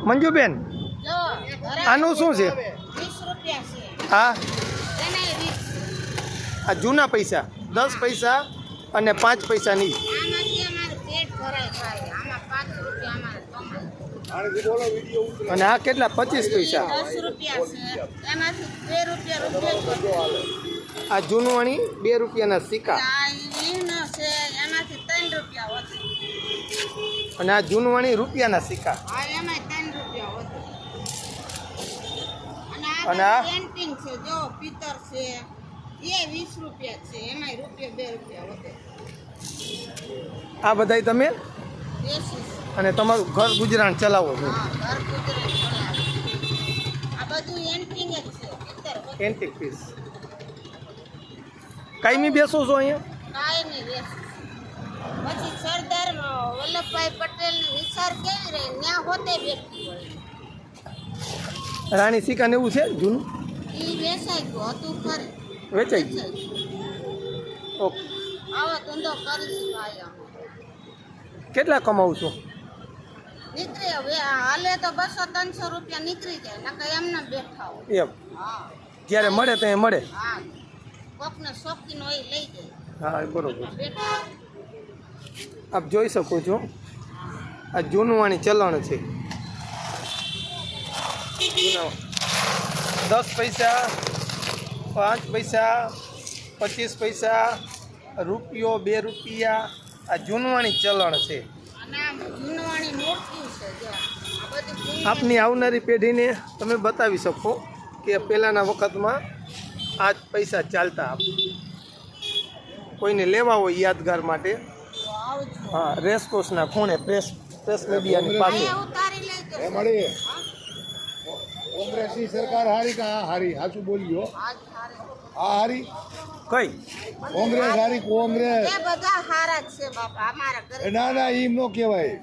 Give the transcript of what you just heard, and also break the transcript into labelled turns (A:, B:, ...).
A: મંજુબેન આનું શું છે?
B: 20 રૂપિયા છે.
A: હા
B: એને 20.
A: આ જૂના પૈસા 10 પૈસા અને 5 પૈસા નહીં.
B: આમાંથી અમારું પેટ ભરાય ભાઈ. આમાં 5 રૂપિયા અમારે કમાય.
A: અને આ કેટલા? 25 પૈસા.
B: 10 રૂપિયા છે. એમાંથી 2 રૂપિયા
A: આ જૂનવાણી 2 રૂપિયાના સિક્કા.
B: આ ઈનો છે એમાંથી 3 રૂપિયા વધે.
A: અને આ જૂનવાણી રૂપિયાના સિક્કા.
B: હા એમાં 3 રૂપિયા વધે.
A: અને
B: અને
A: આ?
B: આ પેન્ટિંગ છે જો પિત્તર છે એ 20 રૂપિયા છે. એમાં રૂપિયા 2 રૂપિયા વધે.
A: આ બધાય તમે
B: દેશી છે.
A: અને તમારું ઘર ગુજરાન ચલાવો છો.
B: હા ઘર ગુજરાન ચલાવે. આ બધું એન્ટિંગ જ છે પિત્તર બધું.
A: Antique piece. કાયમી બેસો છો અહીંયા?
B: કાંઈ નહીં રહેશે. પછી સરદાર વલ્લભભાઈ પટેલની વિચાર કેવી રહી ત્યાં હોતે બેઠી હોય.
A: રાણી સિક્કા ને એવું છે જૂનું?
B: એ વેચાઈ ગયું હતું ખરે.
A: વેચાઈ ગયું. ઓકે.
B: આવો ધંધો કરીશું ભાઈ અમે.
A: કેટલા કમાવું છો?
B: નીકળી હવે હાલે તો 200-300 રૂપિયા નીકળી જાય નકર એમને બેઠા હોય.
A: એમ
B: હા
A: જ્યારે મળે ત્યાં મળે.
B: હા કોકને શોખીન હોય લઈ જાય.
A: હા એ બરોબર.
B: બેઠા
A: આપ જોઈ શકો છો આ જૂનવાણી ચલણ છે. 10 પૈસા 5 પૈસા 25 પૈસા રૂપિયો 2 રૂપિયા આ જૂનવાણી ચલણ છે.
B: અને આ જૂનવાણી મોટી છે જો આ બધી
A: આપની આવનારી પેઢીને તમે બતાવી શકો કે પહેલાંના વખતમાં આ જ પૈસા ચાલતા. કોઈને લેવા હોય યાદગાર માટે
B: આવજો.
A: હા રેસકોર્સના ખૂણે પ્રેસ મીડિયાની પાસે.
B: અહીંયા ઉતારી લેજો.
C: મળી કોંગ્રેસની સરકાર હારી કે આ હારી? સાચું બોલ્યો.
B: આજ હારે.
C: આ હારી
A: કઈ?
C: કોંગ્રેસ હારી? કોંગ્રેસ
B: એ બધા હારા જ છે બાપા અમારા ઘરે.
C: ના ના એમ નો કહેવાય.